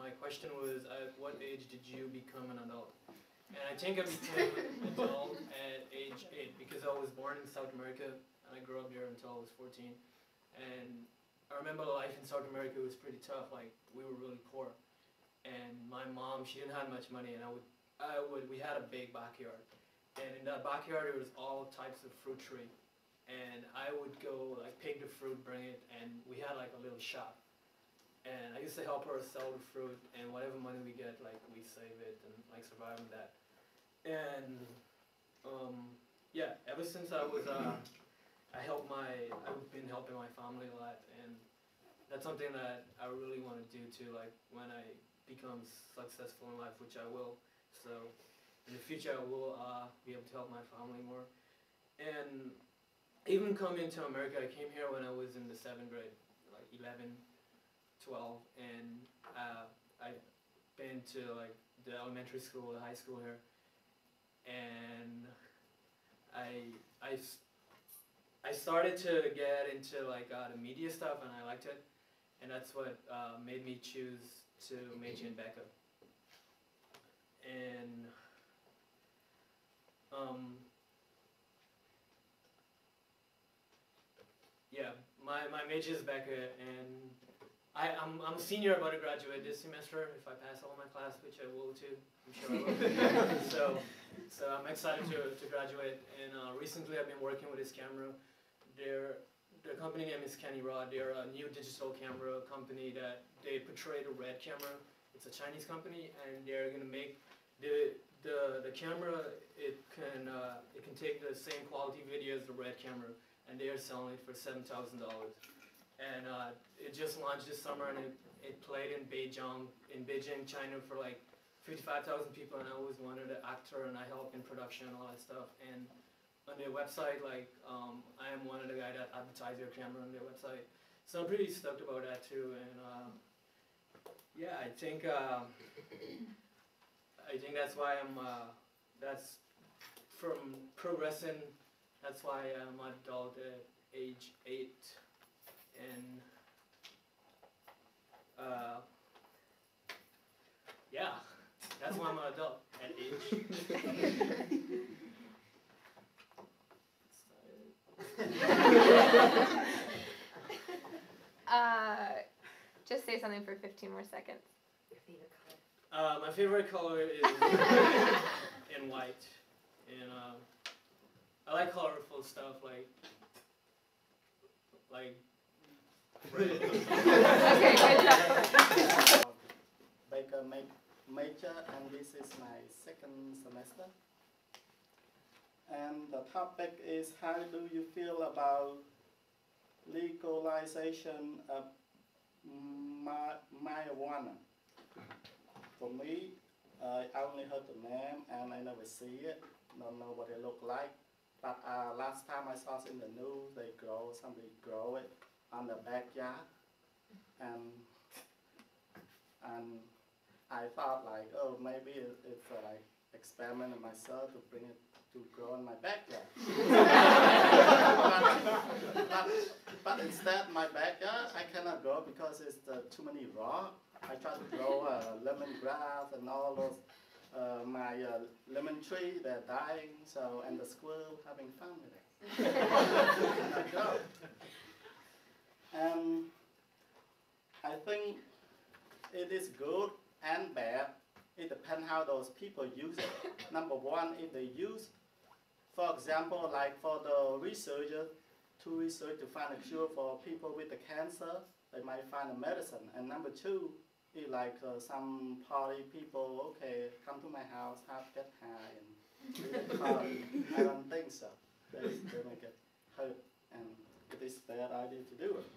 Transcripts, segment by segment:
my question was, at what age did you become an adult? And I think I became an adult at age 8 because I was born in South America and I grew up there until I was 14. And I remember life in South America was pretty tough. Like, we were really poor. And my mom, she didn't have much money, and we had a big backyard. And in that backyard, there was all types of fruit tree. And I would go, like, pick the fruit, bring it, and we had, like, a little shop. And I used to help her sell the fruit, and whatever money we get, like, we save it and, like, survive on that. And, yeah, ever since I've been helping my family a lot, and that's something that I really want to do too, like, when I become successful in life, which I will. So, in the future, I will be able to help my family more. And even coming to America, I came here when I was in the 7th grade, like 11, 12, and I've been to, like, the elementary school, the high school here, and I started to get into, like, the media stuff, and I liked it, and that's what made me choose to major in Becca. And yeah, my major is Becca, and I'm a senior, about to graduate this semester if I pass all my class, which I will too. I'm sure I will. So I'm excited to graduate. And recently I've been working with this camera. The company name is Kenny Rod. They're a new digital camera company that they portray the Red camera. It's a Chinese company, and they're gonna make the camera. It can take the same quality video as the Red camera, and they are selling it for $7,000. And it just launched this summer, and it played in Beijing, China, for like 55,000 people, and I was one of the actor, and I helped in production and all that stuff. And on their website, like, I am one of the guys that advertise their camera on their website. So I'm pretty stoked about that too. And yeah, I think that's why that's from progressing. That's why I'm an adult at age 8. And yeah, that's why I'm an adult at age. Just say something for 15 more seconds. Your favorite color? My favorite color is in white, and I like colorful stuff like red. Okay, good job. Baker major, and this is my 2nd semester. And the topic is, how do you feel about legalization of marijuana? For me, I only heard the name and I never see it, don't know what it look like. But last time I saw it in the news, somebody grow it on the backyard, and I thought, like, oh, maybe it's like experiment on myself to bring it to grow in my backyard. but instead, my backyard I cannot grow because it's too many rocks. I tried to grow lemongrass and all those. My lemon tree, they're dying, and the squirrel having fun with it. I grow. And I think it is good and bad. It depends how those people use it. Number one, if they use, for example, like for the researchers, to research to find a cure for people with the cancer, they might find a medicine. And number two, if like some party people, okay, come to my house, get high and do the party. I don't think so. They may get hurt, and it is a bad idea to do it.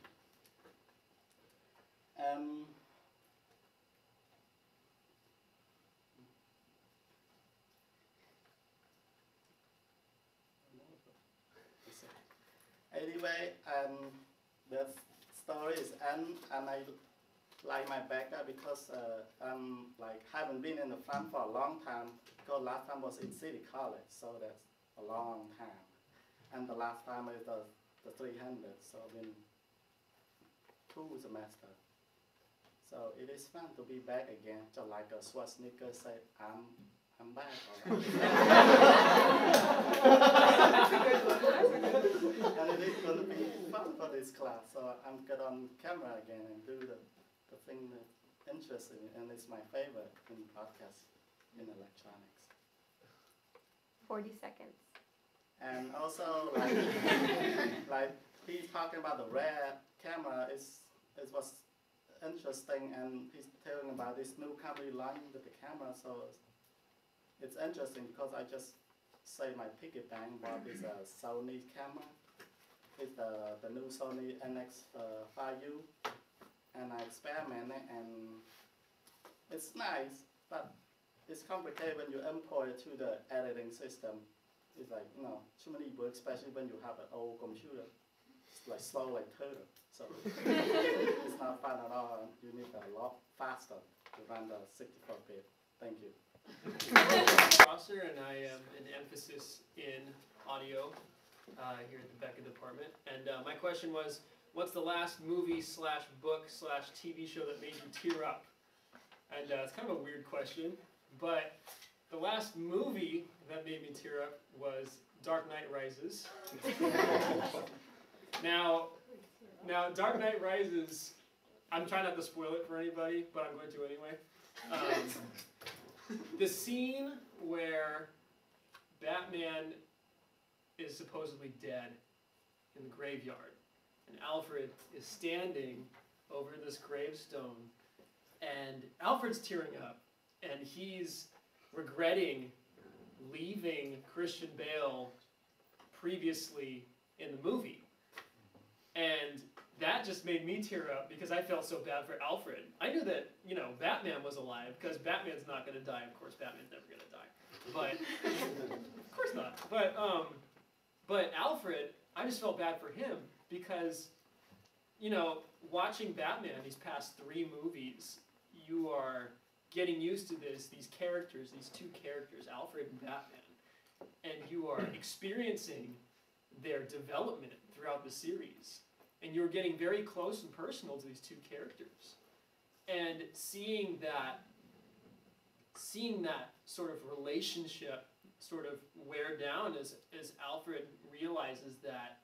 Anyway, the story is end, and I like my backyard because like haven't been in the farm for a long time, because last time was in City College, so that's a long time. And the last time is the 300, so I've been 2 semesters. So it is fun to be back again, just like a Schwarzenegger said, I'm back. And it is going to be fun for this class, so I'm get on camera again and do the thing that interests me, and it's my favorite in broadcast in electronics. 40 seconds. And also, like he's talking about the rare camera, it was interesting, and he's telling about this new company launching with the camera, so it's interesting because I just say my piggy bank bought this Sony camera. It's the new Sony NX5U, and I experimented, and it's nice, but it's complicated when you import it to the editing system. It's like, too many work, especially when you have an old computer. It's like slow like turtle. So it's not fun at all. You need a lot faster to run the 64-bit. Thank you. Rosser, and I am an emphasis in audio here at the Beca department. And my question was, what's the last movie / book / TV show that made you tear up? And it's kind of a weird question, but the last movie that made me tear up was Dark Knight Rises. Now, Dark Knight Rises, I'm trying not to spoil it for anybody, but I'm going to anyway. The scene where Batman is supposedly dead in the graveyard, and Alfred is standing over this gravestone, and Alfred's tearing up, and he's regretting leaving Christian Bale previously in the movie. And that just made me tear up because I felt so bad for Alfred. I knew that, Batman was alive because Batman's not going to die. Of course, Batman's never going to die. But, of course not. But Alfred, I just felt bad for him because, watching Batman these past 3 movies, you are getting used to these characters, these 2 characters, Alfred and Batman, and you are experiencing their development throughout the series. And you're getting very close and personal to these 2 characters. And seeing that sort of relationship sort of wear down as Alfred realizes that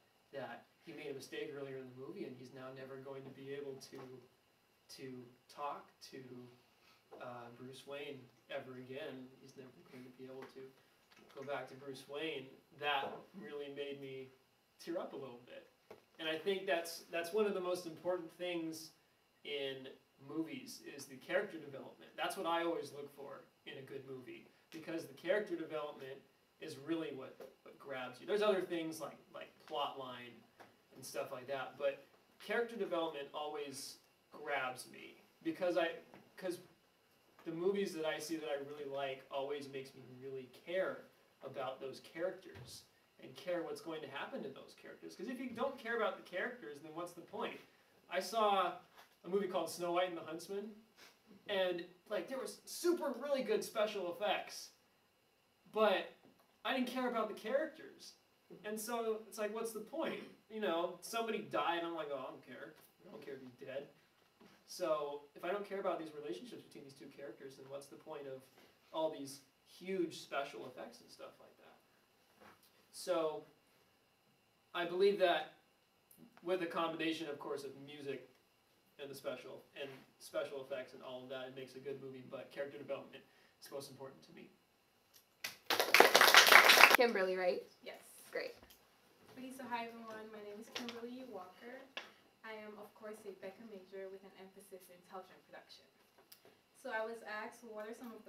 he made a mistake earlier in the movie and he's now never going to be able to talk to Bruce Wayne ever again. He's never going to be able to go back to Bruce Wayne. That really made me tear up a little bit. And I think that's one of the most important things in movies is the character development. That's what I always look for in a good movie, because the character development is really what grabs you. There's other things like plot line and stuff like that, but character development always grabs me because the movies that I see that I really like always makes me really care about those characters and care what's going to happen to those characters. Because if you don't care about the characters, then what's the point? I saw a movie called Snow White and the Huntsman, and there was really good special effects, but I didn't care about the characters. And so it's like, what's the point? Somebody died, and I'm like, oh, I don't care. I don't care if he's dead. So if I don't care about these relationships between these 2 characters, then what's the point of all these huge special effects and stuff like that? So I believe that with a combination, of course, of music and the special effects and all of that, it makes a good movie, but character development is most important to me. Kimberly, right? Yes. Great. Okay, so hi everyone, my name is Kimberly Walker. I am, of course, a Beca major with an emphasis in television production. So I was asked, what are some of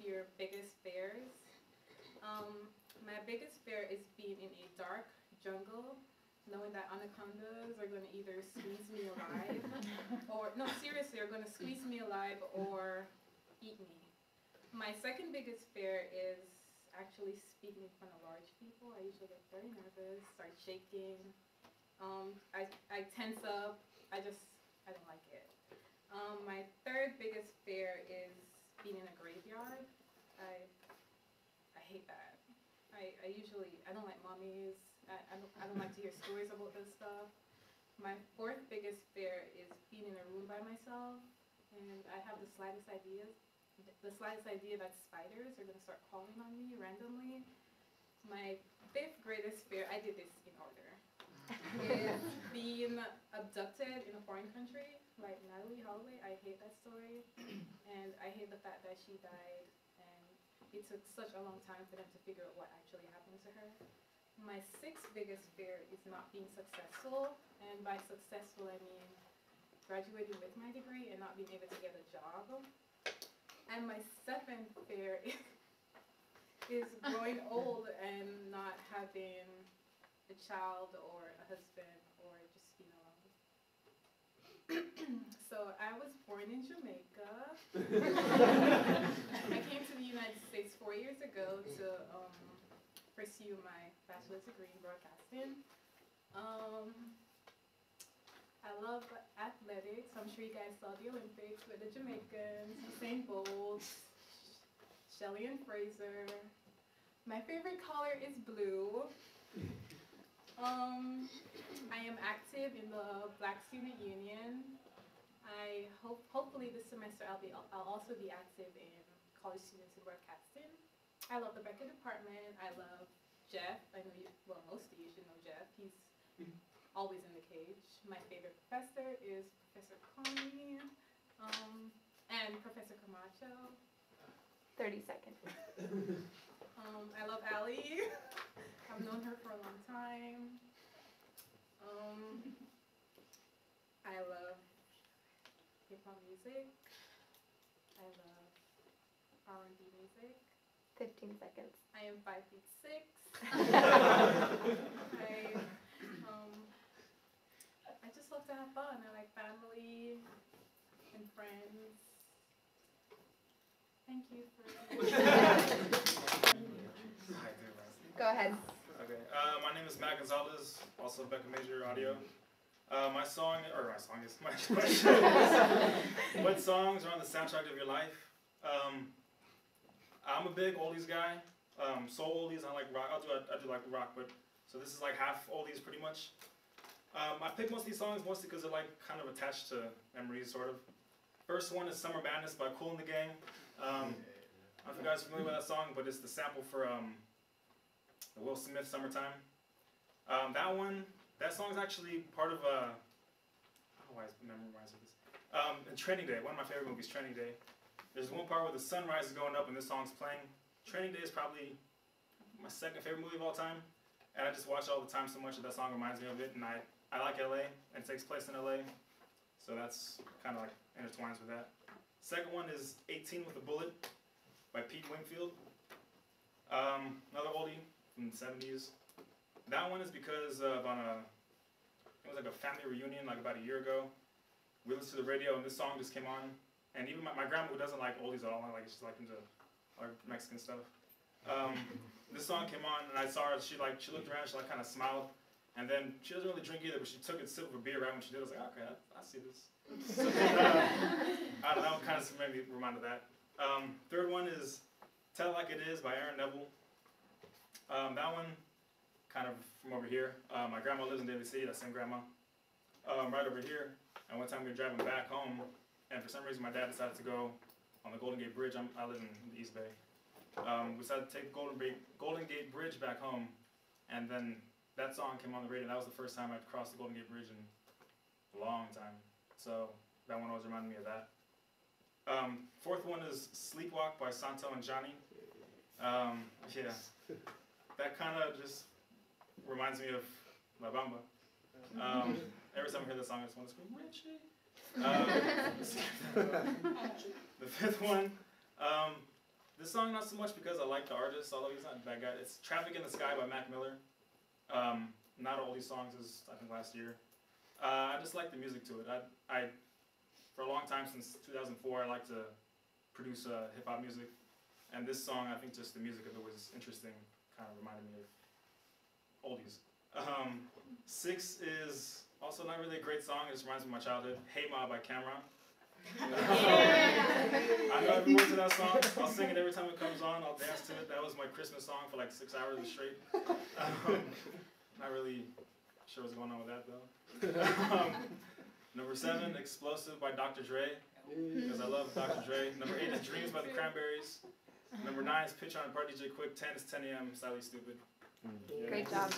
your biggest fears? My biggest fear is being in a dark jungle, knowing that anacondas are going to either squeeze me alive, or, no, seriously, are going to squeeze me alive or eat me. My second biggest fear is actually speaking in front of large people. I usually get very nervous, start shaking. I tense up. I don't like it. My third biggest fear is being in a graveyard. I hate that. I don't like mummies. I don't like to hear stories about this stuff. My fourth biggest fear is being in a room by myself, and I have the slightest idea that spiders are gonna start crawling on me randomly. My fifth greatest fear, I did this in order, is being abducted in a foreign country, like Natalie Holloway. I hate that story, and I hate the fact that she died, and it took such a long time for them to figure out what actually happened to her. My sixth biggest fear is not being successful, and by successful I mean graduating with my degree and not being able to get a job. And my seventh fear is growing old and not having a child or a husband or just being alone. So I was born in Jamaica. I came to the United States 4 years ago to pursue my bachelor's degree in broadcasting. I love athletics. I'm sure you guys saw the Olympics with the Jamaicans, Usain Bolt, Shelley and Fraser. My favorite color is blue. I am active in the Black Student Union. Hopefully this semester I'll also be active in college students in broadcasting. I love the Becker department. I love Jeff. I know most of you should know Jeff. He's always in the cage. My favorite professor is Professor Coney, and Professor Camacho. 30 seconds. I love Allie. I've known her for a long time. I love hip-hop music. I love R&B music. 15 seconds. I am 5'6". I just love to have fun. I like family and friends. Thank you for Go ahead. Okay. My name is Matt Gonzalez, also Becca Major Audio. My question is, what songs are on the soundtrack of your life? I'm a big oldies guy. Soul oldies, I like rock. I do like rock, but so this is like half oldies pretty much. I picked most of these songs mostly because they're like kind of attached to memories, sort of. First one is Summer Madness by Kool and the Gang. I don't know if you guys are familiar with that song, but it's the sample for the Will Smith Summertime. That song is actually part of I don't know why I memorized this. In Training Day, one of my favorite movies, Training Day. There's one part where the sunrise is going up and this song's playing. Training Day is probably my second favorite movie of all time, and I just watch it all the time so much that song reminds me of it. And I like LA, and it takes place in LA, so that's kind of like intertwines with that. Second one is 18 with a Bullet by Pete Wingfield. Another oldie from the 70s. That one is because it was like a family reunion like about a year ago. We listened to the radio and this song just came on. And even my grandma, who doesn't like oldies at all, she's like into like Mexican stuff. This song came on and I saw her, she looked around, she like kind of smiled. And then she doesn't really drink either, but she took a sip of a beer right when she did. I was like, okay, I see this. So, that one kind of made me remind of that. Third one is Tell It Like It Is by Aaron Neville. That one, kind of from over here. My grandma lives in Daly City, that same grandma. Right over here. And one time we were driving back home, and for some reason my dad decided to go on the Golden Gate Bridge. I live in the East Bay. We decided to take Golden Gate Bridge back home, and then that song came on the radio. That was the first time I'd crossed the Golden Gate Bridge in a long time. So that one always reminded me of that. Fourth one is Sleepwalk by Santo and Johnny. Yeah, that kind of just reminds me of La Bamba. Every time I hear that song, I just want to scream, Richie. The fifth one, this song not so much because I like the artist, although he's not a bad guy. It's Traffic in the Sky by Mac Miller. Not all these songs is I think last year. I just like the music to it. I for a long time, since 2004, I like to produce hip hop music, and this song, I think just the music of it was interesting, kind of reminded me of oldies. Six is also not really a great song. It just reminds me of my childhood. Hey Ma by Cam'ron. I know every word to that song. I'll sing it every time it comes on. I'll dance to it. That was my Christmas song for like 6 hours straight. Not really Sure what's going on with that though. Number 7, Explosive by Dr. Dre, because I love Dr. Dre. Number 8 is Dreams by the Cranberries. Number 9 is Pitch on Party DJ Quick. 10 is 10 a.m. Slightly Stupid. Great job.